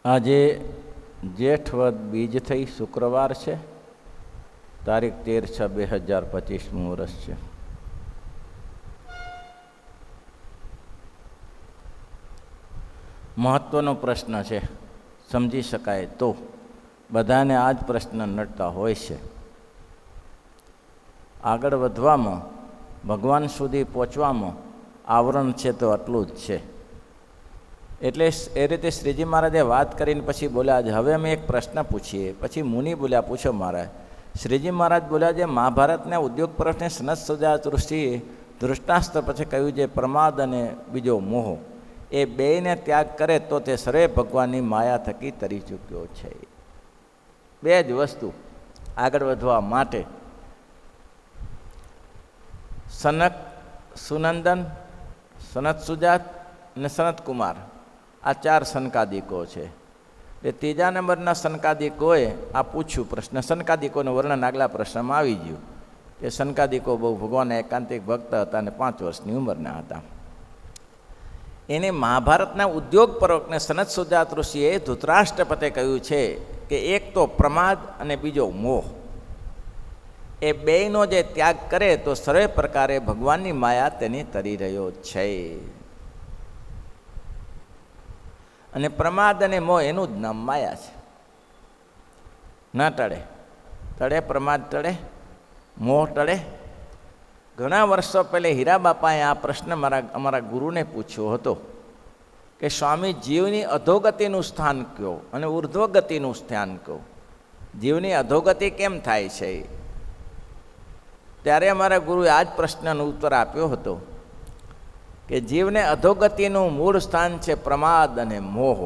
આજે જેઠ વદ બીજ થઈ શુક્રવાર છે, તારીખ 13/6/2025 વર્ષ છે. મહત્વનો પ્રશ્ન છે, સમજી શકાય તો બધાને આ જ પ્રશ્ન નડતા હોય છે. આગળ વધવામાં, ભગવાન સુધી પહોંચવામાં આવરણ છે તો આટલું જ છે. એટલે એ રીતે શ્રીજી મહારાજે વાત કરીને પછી બોલ્યા, હવે અમે એક પ્રશ્ન પૂછીએ. પછી મુનિ બોલ્યા, પૂછો મહારાજ. શ્રીજી મહારાજ બોલ્યા, જે મહાભારતના ઉદ્યોગ પર્વને સનત સજાત ઋષિએ દૃષ્ટાસ્ત્ર પછી કહ્યું છે, પ્રમાદ અને બીજો મોહ, એ બેયને ત્યાગ કરે તો તે સર્વે ભગવાનની માયા થકી તરી ચૂક્યો છે. બે જ વસ્તુ આગળ વધવા માટે સનક, સુનંદન, સનત સુજાત અને સનત કુમાર, આ 4 સનકાદિકો છે. એ ત્રીજા નંબરના સનકાદિકોએ આ પૂછ્યું પ્રશ્ન. સનકાદિકોનું વર્ણન આગલા પ્રશ્નમાં આવી ગયું કે સનકાદિકો બહુ ભગવાનના એકાંતિક ભક્ત હતા અને 5 વર્ષની ઉંમરના હતા. એને મહાભારતના ઉદ્યોગ પર્વને સનત સુજાત ઋષિએ ધૃતરાષ્ટ્રપતે કહ્યું છે કે એક તો પ્રમાદ અને બીજો મોહ, એ બેયનો જે ત્યાગ કરે તો સર્વે પ્રકારે ભગવાનની માયા તેની તરી રહ્યો છે. અને પ્રમાદ અને મોહ એનું જ નામ માયા છે. ના ટળે, ટળે પ્રમાદ ટળે, મોહ ટળે. ઘણા વર્ષો પહેલે હીરા બાપાએ આ પ્રશ્ન અમારા ગુરુને પૂછ્યો હતો કે સ્વામી, જીવની અધોગતિનું સ્થાન કયો અને ઉર્ધ્વગતિનું સ્થાન કયો? જીવની અધોગતિ કેમ થાય છે? ત્યારે અમારા ગુરુએ આ જ પ્રશ્નનો ઉત્તર આપ્યો હતો કે જીવને અધોગતિનું મૂળ સ્થાન છે પ્રમાદ અને મોહ.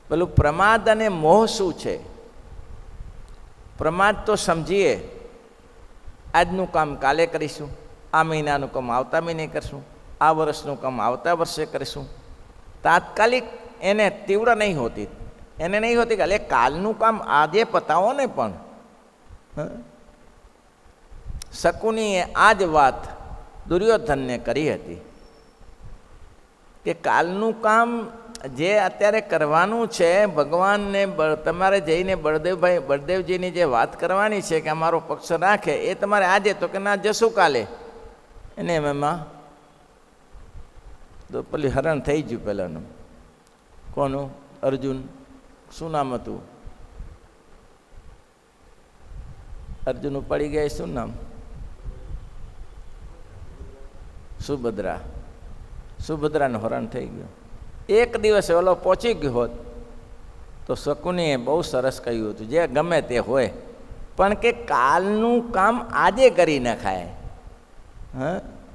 પેલું પ્રમાદ અને મોહ શું છે? પ્રમાદ તો સમજીએ, આજનું કામ કાલે કરીશું, આ મહિનાનું કામ આવતા મહિને કરીશું, આ વર્ષનું કામ આવતા વર્ષે કરીશું. તાત્કાલિક એને તીવ્ર નહીં હોતી, એને નહીં હોતી કે કાલનું કામ આજે પતાવો ને. પણ શકુનીએ આ જ વાત દુર્યોધનને કરી હતી કે કાલનું કામ જે અત્યારે કરવાનું છે, ભગવાનને તમારે જઈને બળદેવજીની જે વાત કરવાની છે કે અમારો પક્ષ રાખે, એ તમારે આજે, તો કે ના, જશું કાલે. એને એમાં તો પેલી હરણ થઈ ગયું. પહેલાંનું કોનું? અર્જુન. શું નામ હતું? અર્જુન ઉપાડી ગયા, શું નામ? સુભદ્રા. સુભદ્રાનું હરણ થઈ ગયું. એક દિવસે ઓલો પહોંચી ગયો હોત તો શકુનીએ બહુ સરસ કહ્યું હતું, જે ગમે તે હોય પણ કે કાલનું કામ આજે કરી નખાય.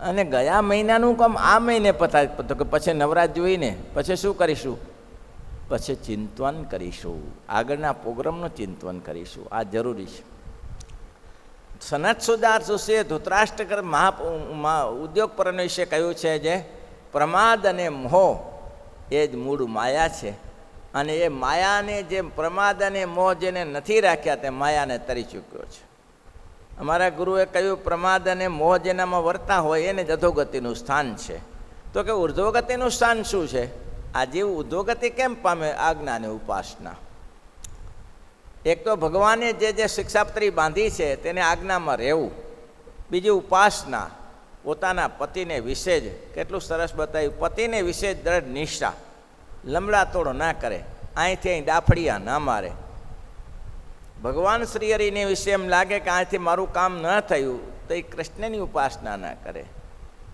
અને ગયા મહિનાનું કામ આ મહિને પતાય, તો કે પછી નવરાજ જોઈને પછી શું કરીશું? પછી ચિંતન કરીશું, આગળના પ્રોગ્રામનું ચિંતન કરીશું. આ જરૂરી છે. સનત સુજાત ઋષિએ ધૃતરાષ્ટ્ર ઉદ્યોગ પર્વ વિશે કહ્યું છે, જે પ્રમાદ અને મોહ એ જ મૂળ માયા છે. અને એ માયાને, જે પ્રમાદ અને મોહ જેને નથી રાખ્યા, તે માયાને તરી ચૂક્યો છે. અમારા ગુરુએ કહ્યું, પ્રમાદ અને મોહ જેનામાં વર્તા હોય એને જ અધોગતિનું સ્થાન છે. તો કે ઉર્ધ્વગતિનું સ્થાન શું છે? આ જીવ ઉર્ધ્વગતિ કેમ પામે? આજ્ઞા અને ઉપાસના. એક તો ભગવાને જે શિક્ષાપત્રી બાંધી છે તેને આજ્ઞામાં રહેવું. બીજી ઉપાસના, પોતાના પતિને વિશે જ કેટલું સરસ બતાવ્યું. પતિને વિશે જ દ્રઢ નિષ્ઠા, લમડાતોડ ના કરે, અહીંથી અહીં ડાફડિયા ના મારે. ભગવાન શ્રી હરિને વિશે એમ લાગે કે અહીંથી મારું કામ ન થયું તો એ કૃષ્ણની ઉપાસના ના કરે.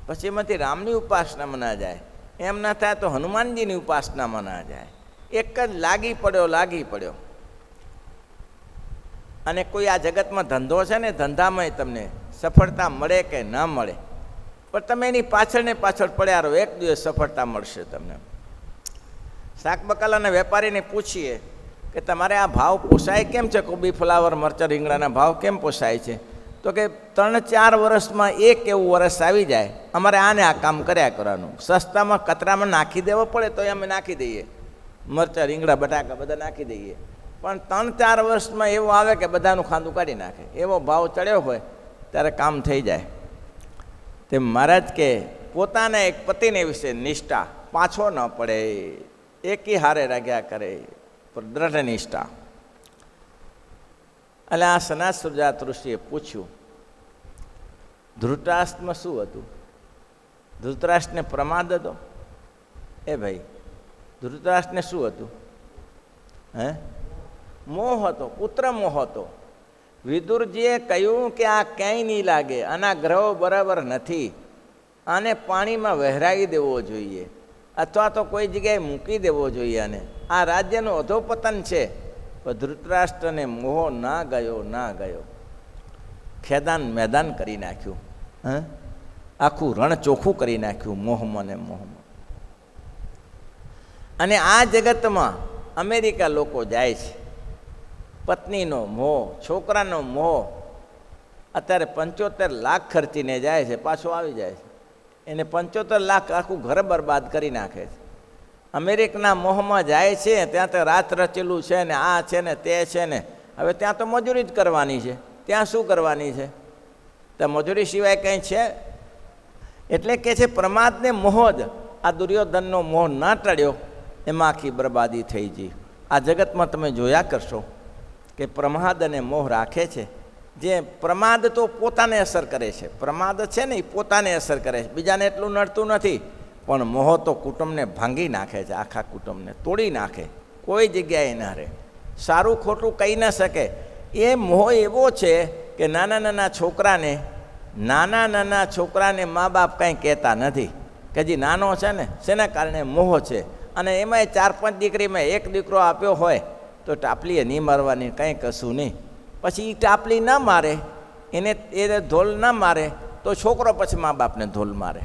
પછી એમાંથી રામની ઉપાસનામાં ના જાય, એમ ના થાય તો હનુમાનજીની ઉપાસનામાં ના જાય. એક જ લાગી પડ્યો. અને કોઈ આ જગતમાં ધંધો છે ને, ધંધામાં તમને સફળતા મળે કે ન મળે, પણ તમે એની પાછળ ને પાછળ પડ્યા રહો, એક દિવસ સફળતા મળશે તમને. શાક બકાલાના વેપારીને પૂછીએ કે તમારે આ ભાવ પોસાય કેમ છે? કોબી, ફ્લાવર, મરચાં, રીંગણાના ભાવ કેમ પોસાય છે? તો કે 3-4 વર્ષમાં એક એવું વર્ષ આવી જાય અમારે આને આ કામ કર્યા કરવાનું. સસ્તામાં કતરામાં નાખી દેવો પડે તો અમે નાખી દઈએ, મરચાં, રીંગણા, બટાકા બધા નાખી દઈએ. પણ 3-4 વર્ષમાં એવું આવે કે બધાનું ખાંદું કાઢી નાખે, એવો ભાવ ચડ્યો હોય ત્યારે કામ થઈ જાય. તે મહારાજ કે પોતાના એક પતિને વિશે નિષ્ઠા, પાછો ન પડે. એકી હારે રાગ્યા કરે, પણ દ્રઢ નિષ્ઠા. એટલે આ સનાત સુરજાત ઋષિએ પૂછ્યું, ધૃતરાષ્ટ્રમાં શું હતું? ધૃતરાષ્ટ્રને પ્રમાદ હતો? એ ભાઈ, ધૃતરાષ્ટ્રને શું હતું? હે? મોહ હતો, પુત્ર મોહ હતો. વિદુરજીએ કહ્યું કે આ ક્યાંય નહીં લાગે, આના ગ્રહો બરાબર નથી, આને પાણીમાં વહેરાવી દેવો જોઈએ, અથવા તો કોઈ જગ્યાએ મૂકી દેવો જોઈએ. આને આ રાજ્યનું અધોપતન છે. પણ ધૃતરાષ્ટ્રને મોહ ના ગયો. ખેદાન મેદાન કરી નાખ્યું. આખું રણ ચોખ્ખું કરી નાખ્યું મોહમાં ને મોહમાં. અને આ જગતમાં અમેરિકા લોકો જાય છે, પત્નીનો મોહ, છોકરાનો મોહ. અત્યારે 75 લાખ ખર્ચીને જાય છે, પાછો આવી જાય છે. એને 75 લાખ આખું ઘર બરબાદ કરી નાખે છે. અમેરિકાના મોહમાં જાય છે, ત્યાં તો રાત રચેલું છે ને, આ છે ને તે છે ને. હવે ત્યાં તો મજૂરી જ કરવાની છે. ત્યાં શું કરવાની છે? ત્યાં મજૂરી સિવાય કંઈ છે? એટલે કે છે પ્રમાદને મોહ જ. આ દુર્યોધનનો મોહ ના ટળ્યો, એમાં આખી બરબાદી થઈ ગઈ. આ જગતમાં તમે જોયા કરશો કે પ્રમાદ અને મોહ રાખે છે. જે પ્રમાદ તો પોતાને અસર કરે છે, પ્રમાદ છે ને એ પોતાને અસર કરે છે, બીજાને એટલું નડતું નથી. પણ મોહ તો કુટુંબને ભાંગી નાખે છે, આખા કુટુંબને તોડી નાખે, કોઈ જગ્યાએ ના રહે, સારું ખોટું કહી ન શકે. એ મોહ એવો છે કે નાના છોકરાને મા બાપ કંઈ કહેતા નથી કે હજી નાનો છે ને, શેના કારણે? મોહ છે. અને એમાંય 4-5 દીકરીમાં એક દીકરો આપ્યો હોય તો ટાપલીએ નહીં મારવાની, કંઈ કશું નહીં. પછી એ ટાપલી ના મારે, એને ધોલ ના મારે તો છોકરો પછી મા બાપને ધોલ મારે.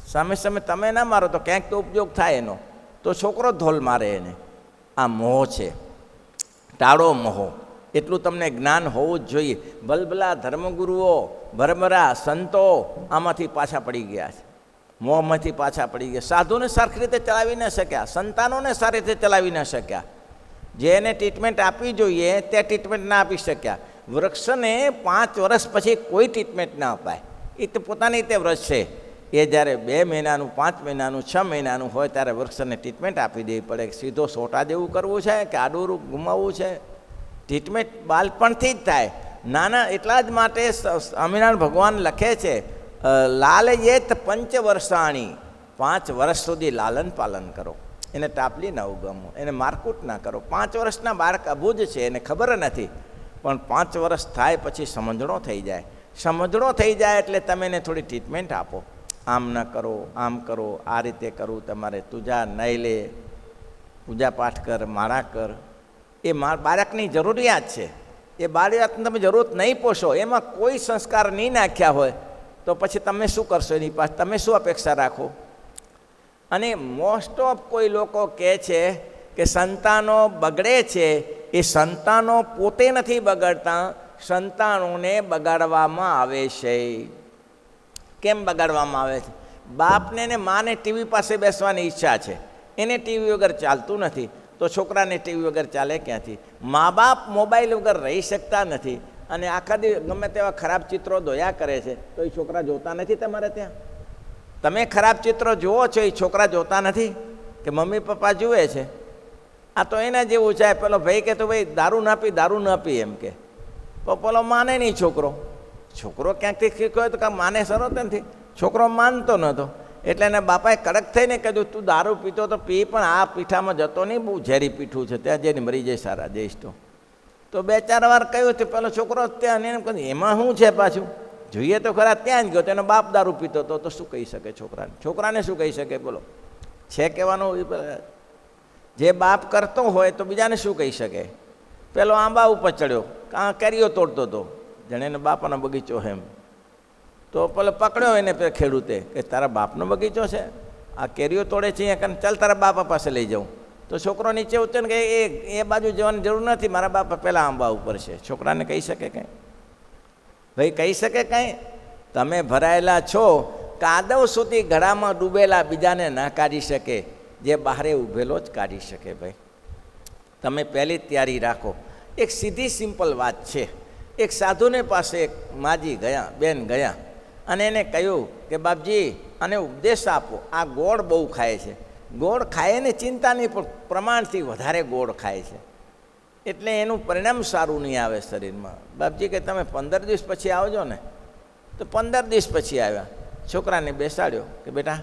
સામે તમે ના મારો તો ક્યાંક તો ઉપયોગ થાય એનો, તો છોકરો ધોલ મારે એને. આ મોહ છે. ટાળો મોહ. એટલું તમને જ્ઞાન હોવું જ જોઈએ. ભલભલા ધર્મગુરુઓ, ભરભરા સંતો આમાંથી પાછા પડી ગયા છે, મોહમાંથી પાછા પડી ગયા. સાધુને સરખી રીતે ચલાવી ન શક્યા, સંતાનોને સારી રીતે ચલાવી ન શક્યા, જેને ટ્રીટમેન્ટ આપવી જોઈએ તે ટ્રીટમેન્ટ ના આપી શક્યા. વૃક્ષને 5 વર્ષ પછી કોઈ ટ્રીટમેન્ટ ના અપાય, એ તો પોતાની રીતે વૃક્ષ છે. એ જ્યારે 2 મહિનાનું, 5 મહિનાનું, 6 મહિનાનું હોય ત્યારે વૃક્ષને ટ્રીટમેન્ટ આપી દેવી પડે. સીધો સોટા જેવું કરવું છે કે આડું રૂપ ગુમાવવું છે? ટ્રીટમેન્ટ બાળપણથી જ થાય. નાના એટલા જ માટે સ્વામિનારાયણ ભગવાન લખે છે, લાલયેત 5 વર્ષાણી, 5 વર્ષ સુધી લાલન પાલન કરો, એને ટાપલી ના ઉગમો, એને મારકૂટ ના કરો. 5 વર્ષના બાળક અબૂજ છે, એને ખબર નથી. પણ 5 વર્ષ થાય પછી સમજણો થઈ જાય. સમજણો થઈ જાય એટલે તમે એને થોડી ટ્રીટમેન્ટ આપો. આમ ન કરો, આમ કરો, આ રીતે કરવું તમારે, તુજા નહીં લે, પૂજા પાઠ કર, માળા કર. એ બાળકની જરૂરિયાત છે. એ બાળકને તમે જરૂરત નહીં પોષો, એમાં કોઈ સંસ્કાર નહીં નાખ્યા હોય તો પછી તમે શું કરશો? એની પાસે તમે શું અપેક્ષા રાખો? અને મોસ્ટ ઓફ કોઈ લોકો કહે છે કે સંતાનો બગડે છે, એ સંતાનો પોતે નથી બગડતા, સંતાનોને બગાડવામાં આવે છે. કેમ બગાડવામાં આવે છે? બાપને ને માને ટીવી પાસે બેસવાની ઈચ્છા છે, એને ટીવી વગર ચાલતું નથી, તો છોકરાને ટીવી વગર ચાલે ક્યાંથી? મા બાપ મોબાઈલ વગર રહી શકતા નથી, અને આખા દિવસ ગમે તેવા ખરાબ ચિત્રો દોયા કરે છે, તો એ છોકરા જોતા નથી તમારે ત્યાં? તમે ખરાબ ચિત્રો જુઓ છો, એ છોકરા જોતા નથી કે મમ્મી પપ્પા જુએ છે? આ તો એના જેવું છે. પેલો ભાઈ કે તો ભાઈ દારૂ ના પી એમ કે, તો પેલો માને નહીં. છોકરો ક્યાંકથી શીખ્યો હોય તો કાંઈ માને સરો નથી. છોકરો માનતો નહોતો, એટલે એના બાપાએ કડક થઈને કીધું તું દારૂ પીતો તો પી, પણ આ પીઠામાં જતો નહીં, બહુ ઝેરી પીઠું છે, ત્યાં જઈને મરી જાય સારા જઈશ. તો 2-4 વાર કહ્યું તો પેલો છોકરો ત્યાં એને કહ્યું એમાં શું છે પાછું, જોઈએ તો ખરા. ત્યાં જ ગયો, તેનો બાપ દારૂ પીતો હતો, તો શું કહી શકે છોકરાને શું કહી શકે? બોલો, છે કહેવાનું? જે બાપ કરતો હોય તો બીજાને શું કહી શકે? પેલો આંબા ઉપર ચડ્યો, કાં કેરીઓ તોડતો હતો, જાણે એને બાપાનો બગીચો એમ. તો પેલો પકડ્યો એને ખેડૂતે કે તારા બાપનો બગીચો છે, આ કેરીઓ તોડે છે અહીંયા, ચાલ તારા બાપા પાસે લઈ જાઉં. તો છોકરો નીચે ઉતરે કે એ બાજુ જવાની જરૂર નથી, મારા બાપા પહેલાં આંબા ઉપર છે. છોકરાને કહી શકે કંઈ? ભાઈ કહી શકે કંઈ? તમે ભરાયેલા છો, કાદવ સુધી ઘડામાં ડૂબેલા બીજાને ના કાઢી શકે, જે બહારે ઊભેલો જ કાઢી શકે. ભાઈ તમે પહેલી તૈયારી રાખો. એક સીધી સિમ્પલ વાત છે. એક સાધુને પાસે એક માજી ગયા, બેન ગયા, અને એને કહ્યું કે બાપજી આને ઉપદેશ આપો, આ ગોળ બહુ ખાય છે. ગોળ ખાય ને ચિંતા નહીં, પણ પ્રમાણથી વધારે ગોળ ખાય છે એટલે એનું પરિણામ સારું નહીં આવે શરીરમાં. બાપજી કે તમે 15 દિવસ પછી આવજો ને, તો 15 દિવસ પછી આવ્યા. છોકરાને બેસાડ્યો કે બેટા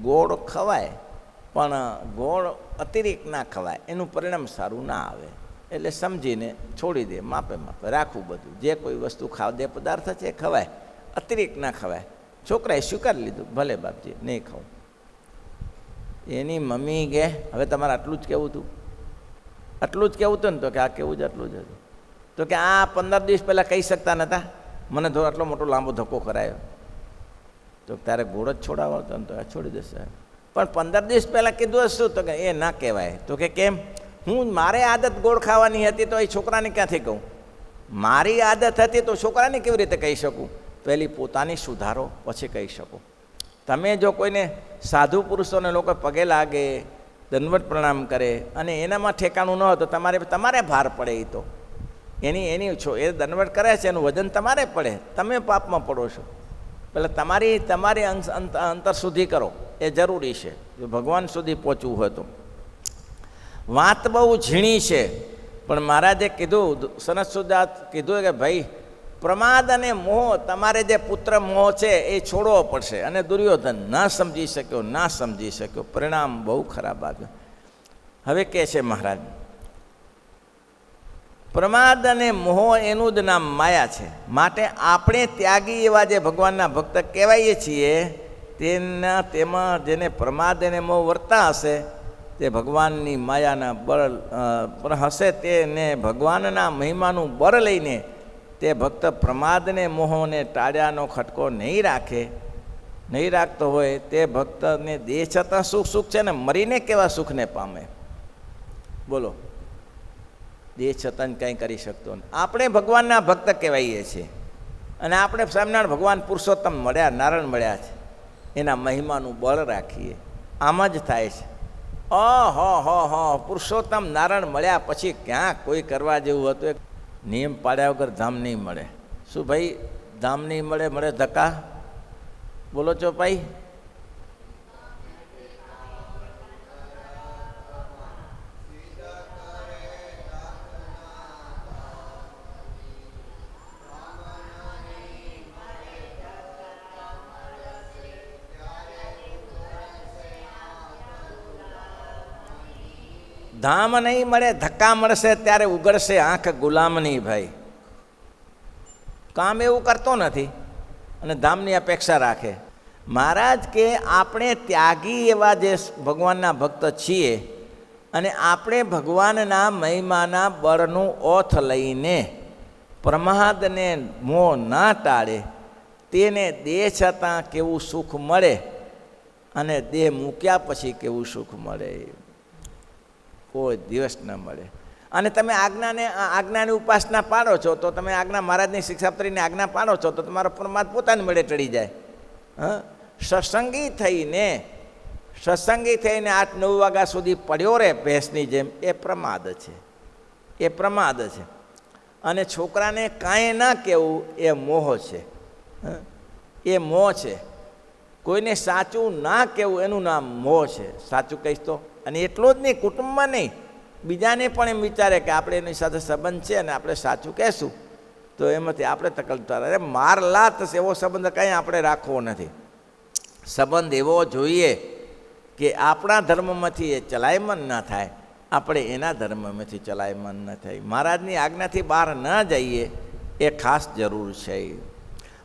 ગોળ ખવાય પણ ગોળ અતિરિક્ત ના ખવાય, એનું પરિણામ સારું ના આવે, એટલે સમજીને છોડી દે, માપે માપે રાખવું બધું. જે કોઈ વસ્તુ ખાદ્ય પદાર્થ છે એ ખવાય, અતિરિક્ત ના ખવાય. છોકરાએ સ્વીકારી લીધું, ભલે બાપજી નહીં ખાવું. એની મમ્મી કે હવે તમારે આટલું જ કહેવું હતું, આટલું જ કહેવું હતું ને? તો કે આ કેવું જ આટલું જ હતું. તો કે આ 15 દિવસ પહેલાં કહી શકતા નહોતા, મને તો આટલો મોટો લાંબો ધક્કો કરાયો. તો તારે ગોળ જ છોડાવો હતો ને, તો આ છોડી દેશે. પણ 15 દિવસ પહેલાં કીધું હશું? તો કે એ ના કહેવાય. તો કે કેમ? હું મારે આદત ગોળ ખાવાની હતી તો એ છોકરાને ક્યાંથી કહું? મારી આદત હતી તો છોકરાને કેવી રીતે કહી શકું? પહેલી પોતાની સુધારો, પછી કહી શકું. તમે જો કોઈને સાધુ પુરુષોને લોકો પગે લાગે, દંડવત પ્રણામ કરે અને એનામાં ઠેકાણું ન હોય તો તમારે ભાર પડે. એ તો એની છો, એ દંડવત કરે છે એનું વજન તમારે પડે, તમે પાપમાં પડો છો. પહેલાં તમારી અંતર સુધી કરો, એ જરૂરી છે જો ભગવાન સુધી પહોંચવું હોય તો. વાત બહુ ઝીણી છે, પણ મહારાજે કીધું, સનત સુદાત કીધું કે ભાઈ પ્રમાદ અને મોહ, તમારે જે પુત્ર મોહ છે એ છોડવો પડશે. અને દુર્યોધન ના સમજી શક્યો, પરિણામ બહુ ખરાબ આવ્યું. હવે કહે છે મહારાજ, પ્રમાદ અને મોહ એનું જ નામ માયા છે. માટે આપણે ત્યાગી એવા જે ભગવાનના ભક્ત કહેવાઈએ છીએ, તેમાં જેને પ્રમાદ અને મોહ વર્તા હશે, તે ભગવાનની માયાના બળ હશે, તેને ભગવાનના મહિમાનું બળ લઈને તે ભક્ત પ્રમાદને મોહોને ટાળ્યાનો ખટકો નહીં રાખતો હોય, તે ભક્તને દેહ છતાં સુખ છે ને મરીને કેવા સુખને પામે. બોલો, દેહ છતાં કંઈ કરી શકતો નહીં. આપણે ભગવાનના ભક્ત કહેવાઈએ છીએ અને આપણે સ્વામિનારાયણ ભગવાન પુરુષોત્તમ મળ્યા, નારાયણ મળ્યા છે, એના મહિમાનું બળ રાખીએ. આમ જ થાય છે. પુરુષોત્તમ નારાયણ મળ્યા પછી ક્યાં કોઈ કરવા જેવું હતું? નિયમ પાડ્યા વગર ધામ નહીં મળે. શું ભાઈ, ધામ નહીં મળે ધક્કા? બોલો છો ભાઈ? ધામ નહીં મળે, ધક્કા મળશે ત્યારે ઉગડશે આંખ ગુલામની. ભાઈ કામ એવું કરતો નથી અને ધામની અપેક્ષા રાખે. મહારાજ કે આપણે ત્યાગી એવા જે ભગવાનના ભક્ત છીએ અને આપણે ભગવાનના મહિમાના બળનું ઓથ લઈને પ્રમાદને મોહ ના ટાળે, તેને દેહ છતાં કેવું સુખ મળે અને દેહ મૂક્યા પછી કેવું સુખ મળે, કોઈ દિવસ ન મળે. અને તમે આજ્ઞાની ઉપાસના પાડો છો તો તમે આજ્ઞા, મહારાજની શિક્ષાપત્રીની આજ્ઞા પાડો છો તો તમારો પ્રમાદ પોતાની મળે ટળી જાય. સત્સંગી થઈને 8-9 વાગ્યા સુધી પડ્યો રહે ભેંસની જેમ, એ પ્રમાદ છે. અને છોકરાને કાંઈ ના કહેવું એ મોહ છે. એ મોહ છે. કોઈને સાચું ના કહેવું એનું નામ મોહ છે. સાચું કહીશ તો, અને એટલું જ નહીં, કુટુંબમાં નહીં, બીજાને પણ એમ વિચારે કે આપણે એની સાથે સંબંધ છે અને આપણે સાચું કહેશું તો એમાંથી આપણે તકલીફ થાય. અરે માર લાત એવો સંબંધ કંઈ આપણે રાખવો નથી. સંબંધ એવો જોઈએ કે આપણા ધર્મમાંથી એ ચલાયમન ન થાય, આપણે એના ધર્મમાંથી ચલાયમન ન થાય. મહારાજની આજ્ઞાથી બહાર ન જઈએ એ ખાસ જરૂર છે.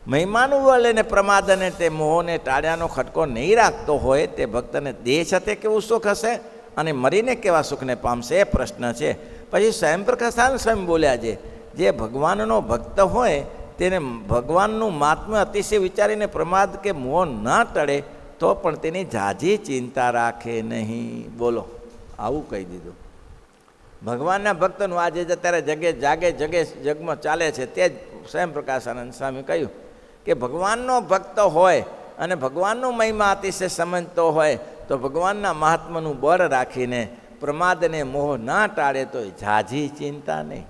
મહિમાનું બળ અને પ્રમાદ અને તે મોહને ટાળ્યાનો ખટકો નહીં રાખતો હોય, તે ભક્તને દેહ સાથે કેવું સુખ હશે અને મરીને કેવા સુખને પામશે, એ પ્રશ્ન છે. પછી સ્વયંપ્રકાશાનંદ સ્વામી બોલ્યા છે, જે ભગવાનનો ભક્ત હોય તેને ભગવાનનું મહાત્મ્ય અતિશય વિચારીને પ્રમાદ કે મોહ ન ટળે તો પણ તેની ઝાઝી ચિંતા રાખે નહીં. બોલો, આવું કહી દીધું. ભગવાનના ભક્તનું આજે અત્યારે જગમાં ચાલે છે તે જ સ્વયંપ્રકાશાનંદ સ્વામી કહ્યું કે ભગવાનનો ભક્ત હોય અને ભગવાનનો મહિમા અતિશય સમજતો હોય તો ભગવાનના મહાત્માનું બળ રાખીને પ્રમાદને મોહ ના ટાળે તો ઝાઝી ચિંતા નહીં.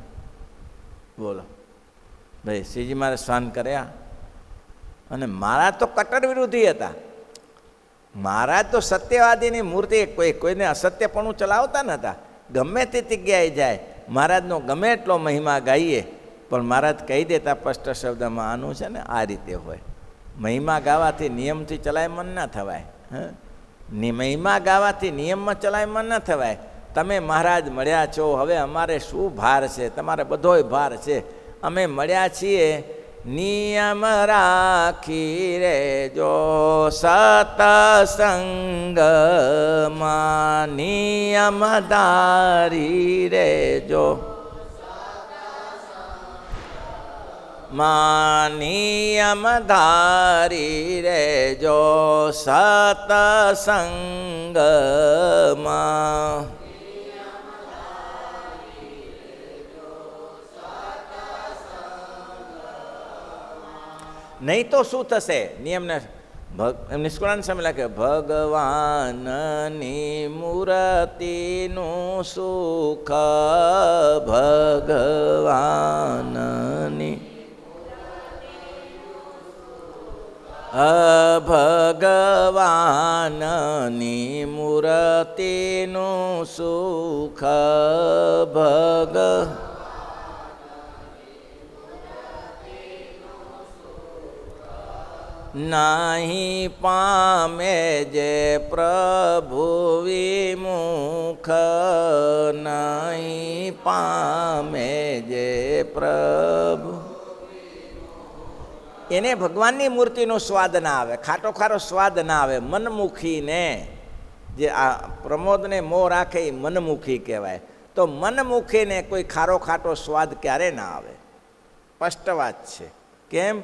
બોલો ભાઈ, શ્રીજી મારે સ્નાન કર્યા અને મારા તો કટ્ટર વિરોધી હતા. મહારાજ તો સત્યવાદીની મૂર્તિ, કોઈને અસત્યપણું ચલાવતા નહોતા. ગમે તે જગ્યાએ જાય મહારાજનો ગમે એટલો મહિમા ગાઈએ પણ મહારાજ કહી દેતા સ્પષ્ટ શબ્દમાં, આનું છે ને આ રીતે હોય. મહિમા ગાવાથી નિયમથી ચલાયમન ના થવાય. મહિમા ગાવાથી નિયમમાં ચલાયમન ના થવાય. તમે મહારાજ મળ્યા છો, હવે અમારે શું ભાર છે? તમારે બધોય ભાર છે. અમે મળ્યા છીએ, નિયમ રાખી રે જો સતસંગમાં, નિયમ ધારી રે જો નિયમ ધારી રે જો સતસંગમાં. નહીં તો શું થશે? નિયમને નિષ્કુળાન સમય લાગે, ભગવાનની મૂર્તિનું સુખ, ભગવાનની ભગવાનની મૂર્તિનું સુખ, નહીં પામે જે પ્રભુ વિમુખ, નહીં પામે જે પ્રભુ. એને ભગવાનની મૂર્તિનો સ્વાદ ના આવે, ખાટો ખારો સ્વાદ ના આવે. મનમુખીને જે આ પ્રમોદને મોહ રાખે એ મનમુખી કહેવાય. તો મનમુખીને કોઈ ખારો ખાટો સ્વાદ ક્યારે ના આવે. સ્પષ્ટ વાત છે. કેમ?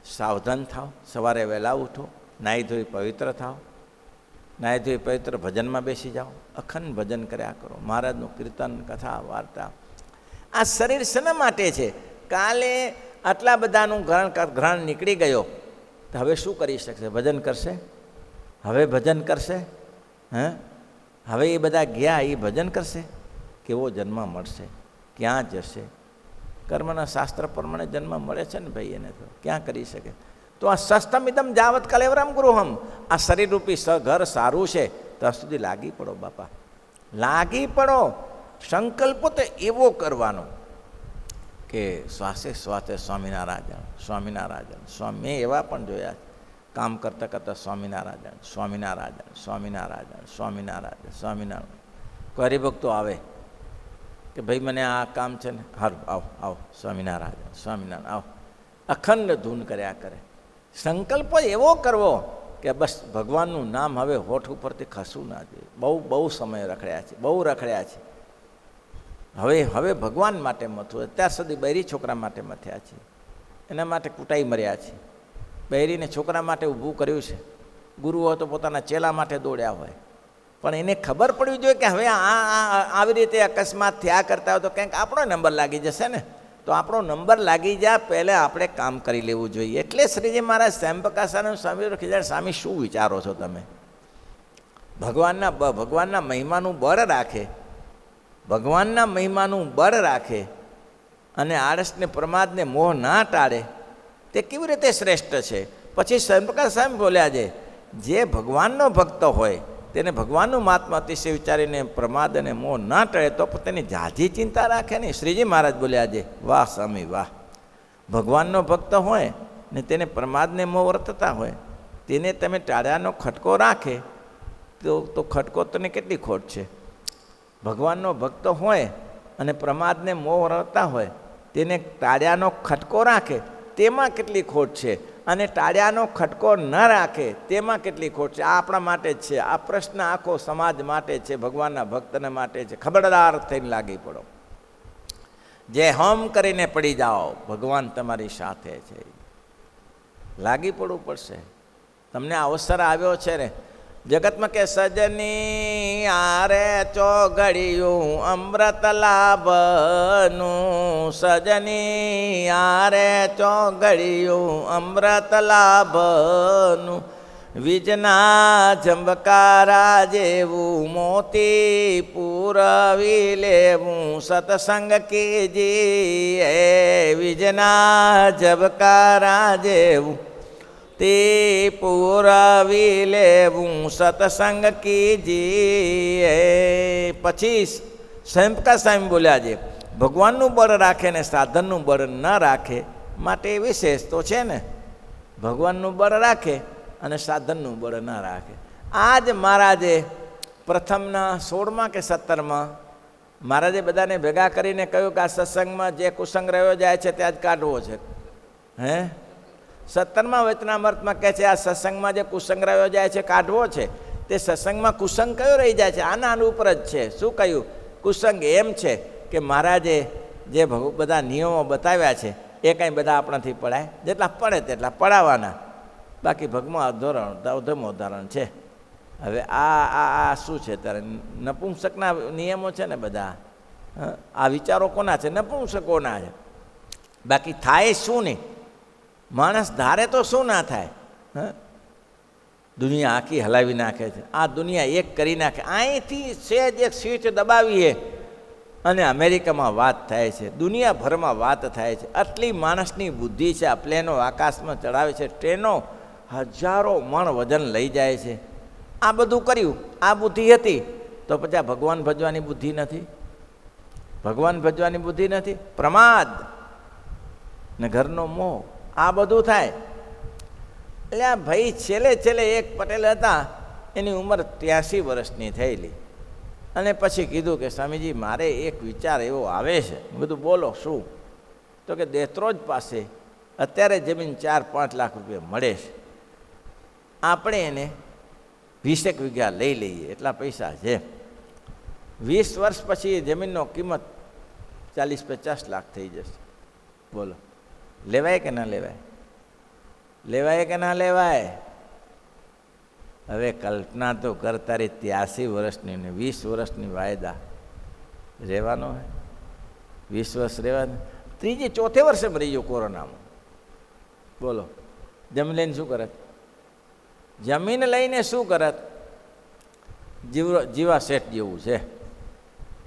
સાવધાન થાવ, સવારે વહેલા ઉઠો, નાહી ધોઈ પવિત્ર થાવ, નાહી ધોઈ પવિત્ર ભજનમાં બેસી જાઓ, અખંડ ભજન કર્યા કરો, મહારાજનું કીર્તન, કથા, વાર્તા. આ શરીર શેના માટે છે? કાલે આટલા બધાનું ગ્રહણ નીકળી ગયો તો હવે શું કરી શકશે? ભજન કરશે? હવે ભજન કરશે? હવે એ બધા ગયા, એ ભજન કરશે? કેવો જન્મ મળશે? ક્યાં જશે? કર્મના શાસ્ત્ર પ્રમાણે જન્મ મળે છે ને ભાઈ, એને તો ક્યાં કરી શકે? તો આ સસ્તમિદમ જાવત કલેવરમ ગૃહમ, આ શરીરરૂપી ઘર સારું છે ત્યાં સુધી લાગી પડો બાપા, લાગી પડો. સંકલ્પો તો એવો કરવાનો કે શ્વાસે શ્વાસે સ્વામિનારાયણ સ્વામિનારાયણ સ્વામી. મેં એવા પણ જોયા કામ કરતાં કરતાં સ્વામિનારાયણ સ્વામિનારાયણ સ્વામિનારાયણ સ્વામિનારાયણ સ્વામિનારાયણ. કોઈ હરિભક્તો આવે કે ભાઈ મને આ કામ છે ને, હારું આવો આવો સ્વામિનારાયણ સ્વામિનારાયણ આવો, અખંડ ધૂન કર્યા કરે. સંકલ્પ એવો કરવો કે બસ ભગવાનનું નામ હવે હોઠ ઉપરથી ખસવું ના જોઈએ. બહુ સમય રખડ્યા છે, બહુ રખડ્યા છે. હવે ભગવાન માટે મથવું. અત્યાર સુધી બૈરી છોકરા માટે મથ્યા છે, એના માટે કૂટાઈ મર્યા છે. બૈરીને છોકરા માટે ઊભું કર્યું છે. ગુરુઓ તો પોતાના ચેલા માટે દોડ્યા હોય, પણ એને ખબર પડવી જોઈએ કે હવે આવી રીતે અકસ્માત થયા કરતા હોય તો કંઈક આપણો નંબર લાગી જશે ને. તો આપણો નંબર લાગી જાય પહેલાં આપણે કામ કરી લેવું જોઈએ. એટલે શ્રીજી મહારાજ સ્વયંપ્રકાશાનંદ સ્વામી ખીજાણ, સ્વામી શું વિચારો છો તમે? ભગવાનના મહિમાનું બળ રાખે, ભગવાનના મહિમાનું બળ રાખે અને આળસને પ્રમાદને મોહ ના ટાળે, તે કેવી રીતે શ્રેષ્ઠ છે? પછી સ્વયંપ્રકાશ સ્વામી બોલ્યા છે, જે ભગવાનનો ભક્ત હોય તેને ભગવાનનું મહાત્મા અતિશય વિચારીને પ્રમાદ અને મોહ ના ટળે તો તેની ઝાઝી ચિંતા રાખે નહીં. શ્રીજી મહારાજ બોલ્યા છે, વાહ સ્વામી વાહ. ભગવાનનો ભક્ત હોય ને તેને પ્રમાદને મોહ વર્તતા હોય, તેને તમે ટાળ્યાનો ખટકો રાખે તો ખટકો તને કેટલી ખોટ છે? ભગવાનનો ભક્ત હોય અને પ્રમાદને મોહ વર્તતા હોય, તેને ટાળ્યાનો ખટકો રાખે તેમાં કેટલી ખોટ છે, અને ટાળ્યાનો ખટકો ન રાખે તેમાં કેટલી ખોટ છે. આ આપણા માટે જ છે. આ પ્રશ્ન આખો સમાજ માટે છે, ભગવાનના ભક્તને માટે છે. ખબરદાર થઈને લાગી પડો. જે હોમ કરીને પડી જાઓ, ભગવાન તમારી સાથે છે. લાગી પડવું પડશે. તમને અવસર આવ્યો છે ને જગતમાં કે સજની આરે ચોઘડિયું અમૃત લાભનું, સજની આરે ચોઘડિયું અમૃત લાભનું, વીજના ઝંબકારા જેવું મોતી પૂરવી લેવું સત્સંગ કીજીએ, વીજના ઝબકારા જેવું તે પુરાવી લેવું સત્સંગ કીજીએ. પછી સ્વયંકા સ્વામી બોલ્યા છે ભગવાનનું બળ રાખે ને સાધનનું બળ ન રાખે માટે વિશેષ તો છે ને, ભગવાનનું બળ રાખે અને સાધનનું બળ ન રાખે. આ જ મહારાજે પ્રથમના 16માં કે 17માં મહારાજે બધાને ભેગા કરીને કહ્યું કે આ સત્સંગમાં જે કુસંગ રહ્યો જાય છે ત્યાં જ કાઢવો છે. હે 17માં વચનામૃતમાં કહે છે આ સત્સંગમાં જે કુસંગ રહ્યો જાય છે કાઢવો છે. તે સત્સંગમાં કુસંગ કયો રહી જાય છે? આના ઉપર જ છે. શું કહ્યું? કુસંગ એમ છે કે મહારાજે જે બધા નિયમો બતાવ્યા છે એ કાંઈ બધા આપણાથી પડાય, જેટલા પડે તેટલા પડાવવાના, બાકી ભગમાં અધમ ઉદાહરણ છે. હવે આ શું છે ત્યારે નપુંસકના નિયમો છે ને બધા. આ વિચારો કોના છે? નપુંસકોના છે. બાકી થાય શું નહીં? માણસ ધારે તો શું ના થાય? દુનિયા આખી હલાવી નાખે છે. આ દુનિયા એક કરી નાખે. અહીંથી સહેજ એક સ્વિચ દબાવીએ અને અમેરિકામાં વાત થાય છે, દુનિયાભરમાં વાત થાય છે. આટલી માણસની બુદ્ધિ છે. આ પ્લેનો આકાશમાં ચડાવે છે, ટ્રેનો હજારો મણ વજન લઈ જાય છે. આ બધું કર્યું, આ બુદ્ધિ હતી તો પછી આ ભગવાન ભજવાની બુદ્ધિ નથી? ભગવાન ભજવાની બુદ્ધિ નથી? પ્રમાદ ને ઘરનો મોહ, આ બધું થાય. એટલે આ ભાઈ છેલ્લે એક પટેલ હતા, એની ઉંમર 83 વર્ષની થયેલી. અને પછી કીધું કે સ્વામીજી મારે એક વિચાર એવો આવે છે. મેં કીધું બોલો શું? તો કે દેત્રોજ પાસે અત્યારે જમીન 4-5 લાખ રૂપિયા મળે છે, આપણે એને 20 વીઘા લઈ લઈએ, એટલા પૈસા છે. 20 વર્ષ પછી એ જમીનનો કિંમત 40-50 લાખ થઈ જશે. બોલો લેવાય કે ના લેવાય? લેવાય કે ના લેવાય? હવે કલ્પના તો કર, તારી 83 વર્ષની ને 20 વર્ષની વાયદા રહેવાનો હે? 20 વર્ષ રહેવાનું. 3-4 વર્ષે મરી ગયો કોરોનામાં. બોલો જમીન લઈને શું કરત? જમીન લઈને શું કરત? જીવા શેઠ જેવું છે.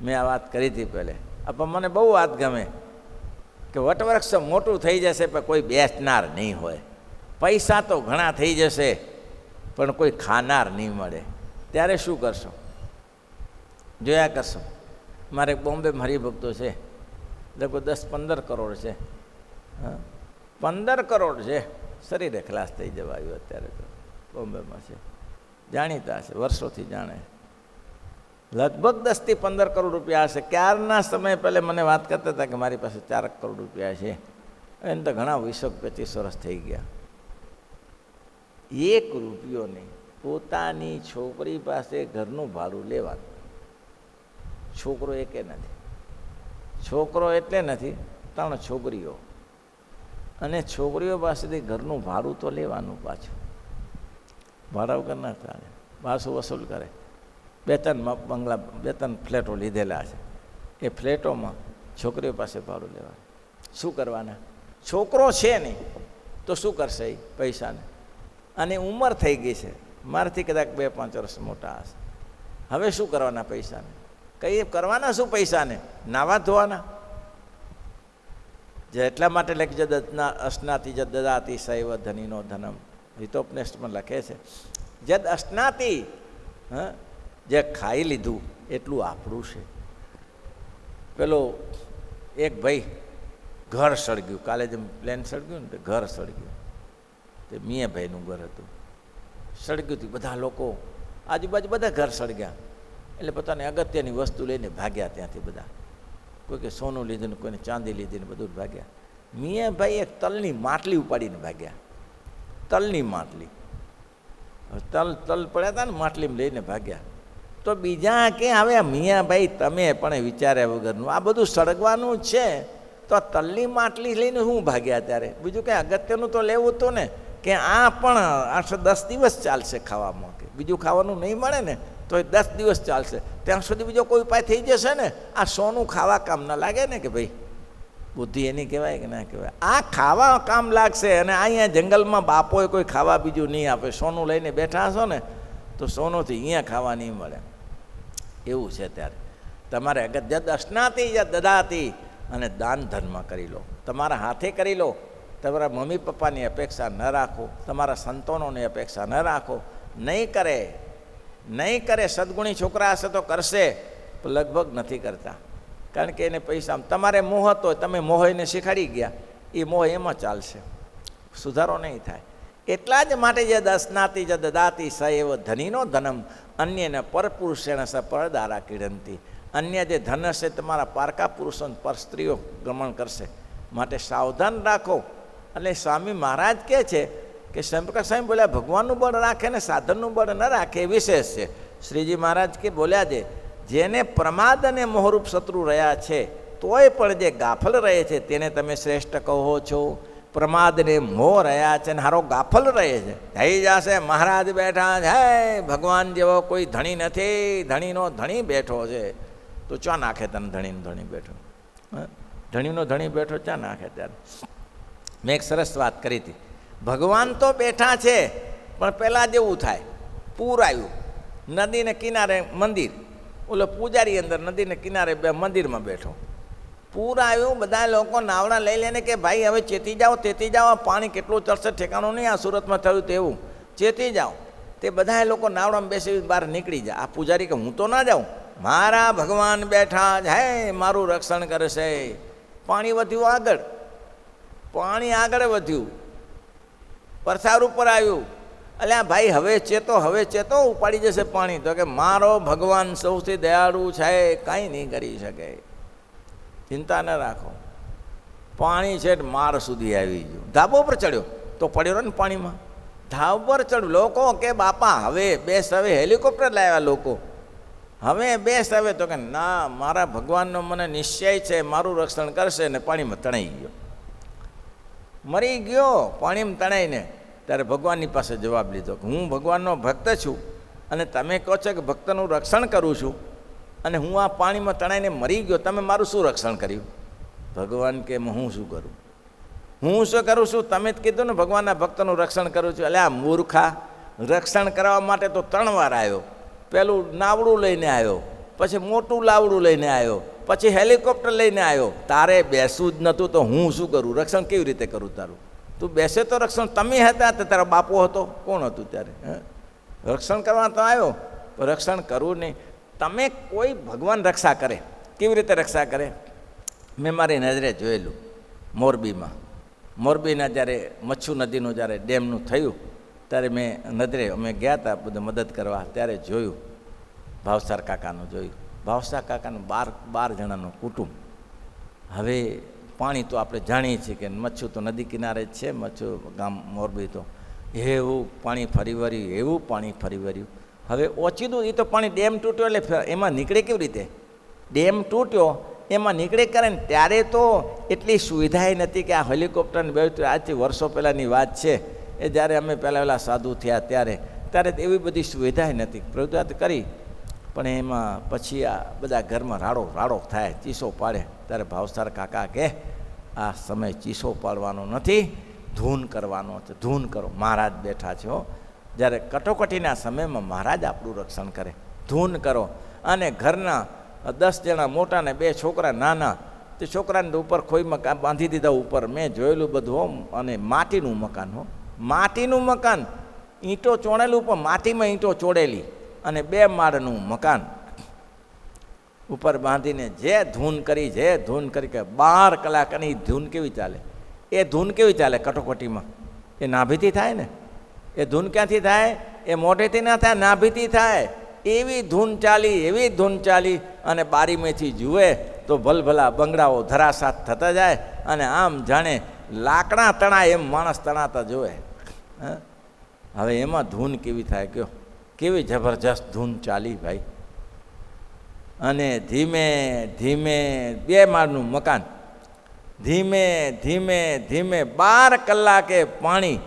મેં આ વાત કરી હતી પહેલે. પણ મને બહુ વાત ગમે કે વટવૃક્ષ મોટું થઈ જશે પણ કોઈ બેસનાર નહીં હોય. પૈસા તો ઘણા થઈ જશે પણ કોઈ ખાનાર નહીં મળે. ત્યારે શું કરશો? જોયા કરશો. મારે બોમ્બે હરિભક્તો છે, લગભગ 10-15 કરોડ છે. 15 કરોડ છે. શરીરે ખલાસ થઈ જવા આવ્યું અત્યારે તો. બોમ્બેમાં છે, જાણીતા છે, વર્ષોથી જાણે. લગભગ 10 થી 15 કરોડ રૂપિયા હશે. ક્યારના સમય પહેલાં મને વાત કરતા હતા કે મારી પાસે 4 કરોડ રૂપિયા છે. એને તો ઘણા 20-25 વર્ષ થઈ ગયા. 1 રૂપિયો નહીં. પોતાની છોકરી પાસે ઘરનું ભાડું લેવાનું. છોકરો એકે નથી. છોકરો એટલે નથી, 3 છોકરીઓ. અને છોકરીઓ પાસેથી ઘરનું ભાડું તો લેવાનું પાછું. ભાડા વગર ના ચાલે. પાછું વસૂલ કરે. 2-3 બંગલા, 2-3 ફ્લેટો લીધેલા છે. એ ફ્લેટોમાં છોકરીઓ પાસે ભાડું લેવાનું. શું કરવાના? છોકરો છે નહીં તો શું કરશે એ પૈસાને? અને ઉંમર થઈ ગઈ છે, મારાથી કદાચ 2-5 વર્ષ મોટા હશે. હવે શું કરવાના પૈસાને? કંઈ કરવાના શું પૈસાને? નાવા ધોવાના. જે એટલા માટે લખી જદ અશ્નાતિ જદ દદાતિ સૈવ ધનીનો ધનમ. હિતોપનિષદમાં લખે છે જદ અશ્નાતિ, જે ખાઈ લીધું એટલું આપણું છે. પેલો એક ભાઈ ઘર સળગ્યું, કાલે જેમ પ્લેન સળગ્યું ને ઘર સળગ્યું, તે મિયાભાઈનું ઘર હતું. સળગ્યું હતું, બધા લોકો આજુબાજુ બધા ઘર સળગ્યા. એટલે પોતાની અગત્યની વસ્તુ લઈને ભાગ્યા ત્યાંથી બધા. કોઈ કે સોનું લીધું ને કોઈને ચાંદી લીધી ને બધું ભાગ્યા. મિયાભાઈ એક તલની માટલી ઉપાડીને ભાગ્યા. તલની માટલી, તલ પડ્યા હતા ને માટલીમાં લઈને ભાગ્યા. તો બીજા કે હવે મિયાભાઈ તમે પણ વિચાર્યા વગરનું આ બધું સળગવાનું જ છે, તો આ તલની માટલી લઈને શું ભાગ્યા? ત્યારે બીજું કંઈ અગત્યનું તો લેવું હતું ને, કે આ પણ 8-10 દિવસ ચાલશે ખાવામાં, કે બીજું ખાવાનું નહીં મળે ને તો એ 10 દિવસ ચાલશે. ત્યાં સુધી બીજો કોઈ ઉપાય થઈ જશે ને. આ સોનું ખાવા કામ ના લાગે ને? કે ભાઈ બુદ્ધિ એની કહેવાય કે ના કહેવાય? આ ખાવા કામ લાગશે. અને અહીંયા જંગલમાં બાપોએ કોઈ ખાવા બીજું નહીં આપે. સોનું લઈને બેઠા હશો ને તો સોનુંથી અહીંયા ખાવા નહીં મળે. એવું છે. ત્યારે તમારે જદ અશ્નાતિ જદ દદાતિ, અને દાન ધર્મ કરી લો. તમારા હાથે કરી લો તમારા મમ્મી પપ્પાની અપેક્ષા ન રાખો, તમારા સંતાનોની અપેક્ષા ન રાખો. નહીં કરે. સદગુણી છોકરા હશે તો કરશે, પણ લગભગ નથી કરતા. કારણ કે એને પૈસા તમારે મોહ હતો, તમે મોહ એને શીખવાડી ગયા, એ મોહ એમાં ચાલશે, સુધારો નહીં થાય. એટલા જ માટે જે દસનાતી જ દદાતી સ એવો ધનીનો ધનમ અન્યને પરપુરુષેણ સ પરદારા કિડંતી. અન્ય જે ધન હશે તમારા પારકા પુરુષો પર સ્ત્રીઓ ગમન કરશે, માટે સાવધાન રાખો. એટલે સ્વામી મહારાજ કહે છે કે શંકર સ્વામી બોલ્યા ભગવાનનું બળ રાખે ને સાધનનું બળ ન રાખે એ વિશેષ છે. શ્રીજી મહારાજ કે બોલ્યા છે જેને પ્રમાદ અને મોહરૂપ શત્રુ રહ્યા છે તોય પણ જે ગાફલ રહે છે તેને તમે શ્રેષ્ઠ કહો છો. પ્રમાદને મોહ રહ્યા છે ને હારો ગાફલ રહે છે. થઈ જશે મહારાજ બેઠા છે, ભગવાન જેવો કોઈ ધણી નથી, ધણીનો ધણી બેઠો છે, તો ચા નાખે તને ધણીનો ધણી બેઠો, ધણીનો ધણી બેઠો ચા નાખે. ત્યારે મેં એક સરસ વાત કરી હતી, ભગવાન તો બેઠા છે પણ પહેલાં જેવું થાય, પૂર આવ્યું, નદીને કિનારે મંદિર, ઓલો પૂજારી અંદર નદીને કિનારે મંદિરમાં બેઠો, પૂર આવ્યું, બધા લોકો નાવડા લઈ લઈને કે ભાઈ હવે ચેતી જાઓ, તેતી જાઓ, પાણી કેટલું ચડશે ઠેકાણું નહીં, આ સુરતમાં થયું તેવું, ચેતી જાઓ. તે બધા લોકો નાવડામાં બેસી બહાર નીકળી જાય. આ પૂજારી કે હું તો ના જાઉં, મારા ભગવાન બેઠા હે, મારું રક્ષણ કરશે. પાણી વધ્યું આગળ, પાણી આગળ વધ્યું, પરસાર ઉપર આવ્યું. અલ્યા ભાઈ હવે ચેતો ઉપાડી જશે પાણી. તો કે મારો ભગવાન સૌથી દયાળુ છે, કાંઈ નહીં કરી શકે, ચિંતા ન રાખો. પાણી છે માર સુધી આવી ગયું, ધાબો પર ચડ્યો તો પડ્યો ને પાણીમાં, ધાબ પર ચડ્યું. લોકો કે બાપા હવે બેસ, હવે હેલિકોપ્ટર લાવ્યા લોકો, હવે બેસ. હવે તો કે ના, મારા ભગવાનનો મને નિશ્ચય છે, મારું રક્ષણ કરશે. ને પાણીમાં તણાઈ ગયો, મરી ગયો પાણીમાં તણાઈને. ત્યારે ભગવાનની પાસે જવાબ લીધો કે હું ભગવાનનો ભક્ત છું અને તમે કહો છો કે ભક્તનું રક્ષણ કરું છું, અને હું આ પાણીમાં તણાઈને મરી ગયો, તમે મારું શું રક્ષણ કર્યું? ભગવાન કે હું શું કરું, હું શું કરું છું? તમે જ કીધું ને ભગવાનના ભક્તનું રક્ષણ કરું છું. એટલે આ મૂર્ખા, રક્ષણ કરવા માટે તો 3 વાર આવ્યો. પેલું નાવડું લઈને આવ્યો, પછી મોટું લાવડું લઈને આવ્યો, પછી હેલિકોપ્ટર લઈને આવ્યો. તારે બેસવું જ નહોતું તો હું શું કરું? રક્ષણ કેવી રીતે કરું તારું? તું બેસે તો રક્ષણ તમે હતા, તો તારો બાપો હતો, કોણ હતું ત્યારે? રક્ષણ કરવા તો આવ્યો, રક્ષણ કરવું નહીં. તમે કોઈ ભગવાન રક્ષા કરે, કેવી રીતે રક્ષા કરે? મેં મારી નજરે જોયેલું મોરબીના જ્યારે મચ્છુ નદીનું જ્યારે ડેમનું થયું ત્યારે મેં નજરે અમે ગયા હતા બધું મદદ કરવા. ત્યારે જોયું ભાવસાર કાકાનું જોયું. ભાવસાર કાકાનું 12 જણાનું કુટુંબ. હવે પાણી તો આપણે જાણીએ છીએ કે મચ્છુ તો નદી કિનારે જ છે, મચ્છુ ગામ મોરબી તો એવું પાણી ફરી વળ્યું. હવે ઓચિતું એ તો પાણી ડેમ તૂટ્યો એટલે એમાં નીકળે કેવી રીતે? ડેમ તૂટ્યો એમાં નીકળે કરે ને ત્યારે તો એટલી સુવિધાએ નથી કે આ હેલિકોપ્ટરને બે. આજથી વર્ષો પહેલાંની વાત છે, એ જ્યારે અમે પહેલાં સાધુ થયા ત્યારે એવી બધી સુવિધાએ નથી. પ્રવૃત્તિ કરી પણ એમાં પછી આ બધા ઘરમાં રાડો થાય, ચીસો પાડે. ત્યારે ભાવસાર કાકા કે આ સમય ચીસો પાડવાનો નથી, ધૂન કરવાનો છે, ધૂન કરો. મહારાજ બેઠા છે હો, જ્યારે કટોકટીના સમયમાં મહારાજ આપણું રક્ષણ કરે, ધૂન કરો. અને ઘરના 10 જણા મોટા ને 2 છોકરા નાના, તે છોકરાને ઉપર ખોઈ મકાન બાંધી દીધા ઉપર. મેં જોયેલું બધું હો. અને માટીનું મકાન હો, માટીનું મકાન, ઈંટો ચોણેલું પણ માટીમાં ઈંટો ચોડેલી, અને 2 માળનું મકાન ઉપર બાંધીને જે ધૂન કરી કે 12 કલાક. અને એ ધૂન કેવી ચાલે? એ ધૂન કેવી ચાલે કટોકટીમાં? એ નાભીથી થાય ને. એ ધૂન ક્યાંથી થાય? એ મોઢેથી ના થાય, નાભીથી થાય. એવી ધૂન ચાલી અને બારીમાંથી જુએ તો ભલભલા બંગડાઓ ધરાશાત થતા જાય, અને આમ જાણે લાકડા તણાય એમ માણસ તણાતા જોવે. હવે એમાં ધૂન કેવી થાય કયો? કેવી જબરજસ્ત ધૂન ચાલી ભાઈ. અને ધીમે 2 માળનું મકાન, ધીમે 12 કલાકે પાણી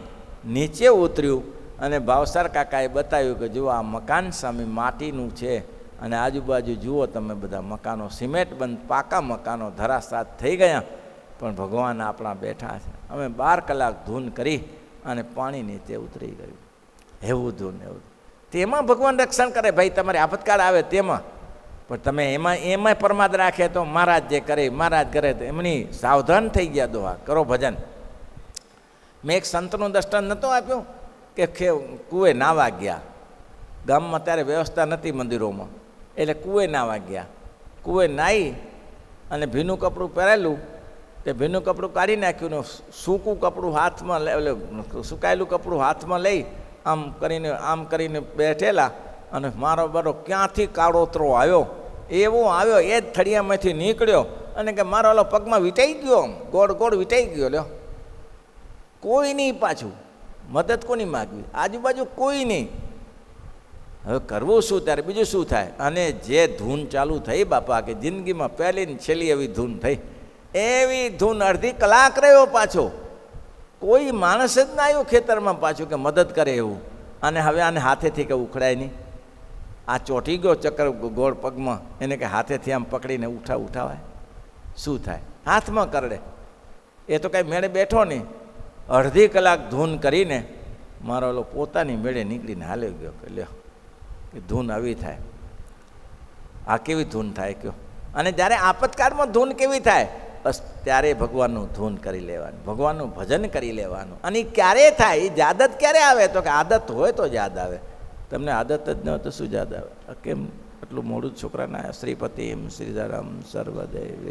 નીચે ઉતર્યું. અને ભાવસાર કાકાએ બતાવ્યું કે જુઓ આ મકાન સામે માટીનું છે, અને આજુબાજુ જુઓ તમે બધા મકાનો સિમેન્ટ બંધ પાકા મકાનો ધરાશાત થઈ ગયા, પણ ભગવાન આપણા બેઠા છે. અમે 12 કલાક ધૂન કરી અને પાણી નીચે ઉતરી ગયું. એવું ધૂન તેમાં ભગવાન રક્ષણ કરે ભાઈ. તમારે આપતકાળ આવે તેમાં, પણ તમે એમાં પ્રમાદ રાખે તો મહારાજ જે કરે, મહારાજ કરે તો એમની સાવધાન થઈ ગયા. દોહા કરો ભજન. મેં એક સંતનું દર્શન નહોતું આપ્યું કે કૂએ નાવા ગયા. ગામમાં ત્યારે વ્યવસ્થા નથી મંદિરોમાં, એટલે કૂએ નાવા ગયા. કૂએ નાહી અને ભીનું કપડું પહેરેલું, તે ભીનું કપડું કાઢી નાખ્યું ને સૂકું કપડું હાથમાં સુકાયેલું કપડું હાથમાં લઈ આમ કરીને બેઠેલા. અને મારો બરો ક્યાંથી કાળોતરો આવ્યો, એવો આવ્યો, એ જ થળિયામાંથી નીકળ્યો અને કે મારો ઓલો પગમાં વીંટાઈ ગયો, ગોળ ગોળ વીંટાઈ ગયો. લ્યો, કોઈ નહીં, પાછું મદદ કોની માગવી, આજુબાજુ કોઈ નહીં. હવે કરવું શું ત્યારે, બીજું શું થાય? અને જે ધૂન ચાલુ થઈ બાપા, કે જિંદગીમાં પહેલી ને છેલ્લી એવી ધૂન થઈ. એવી ધૂન અડધી કલાક રહ્યો પાછો, કોઈ માણસ જ ના આવ્યું ખેતરમાં પાછું કે મદદ કરે એવું. અને હવે આને હાથેથી કે ઉખડાય નહીં, આ ચોંટી ગયો ચક્કર ગોળ પગમાં, એને કે હાથેથી આમ પકડીને ઉઠાવાય? શું થાય? હાથમાં કરડે. એ તો કાંઈ મેળે બેઠો નહીં. અડધી કલાક ધૂન કરીને મારો ઓલો પોતાની મેળે નીકળીને હાલ્યો ગયો. કે લ્યો, કે ધૂન આવી થાય, આ કેવી ધૂન થાય કયો? અને જ્યારે આપતકાળમાં ધૂન કેવી થાય? બસ ત્યારે ભગવાનનું ધૂન કરી લેવાનું, ભગવાનનું ભજન કરી લેવાનું. અને એ ક્યારે થાય? એ આદત ક્યારે આવે? તો કે આદત હોય તો જ યાદ આવે. તમને આદત જ ન હોય તો શું યાદ આવે? કેમ આટલું મોડું છોકરાના? શ્રીપતિમ શ્રીધરમ સર્વદેવ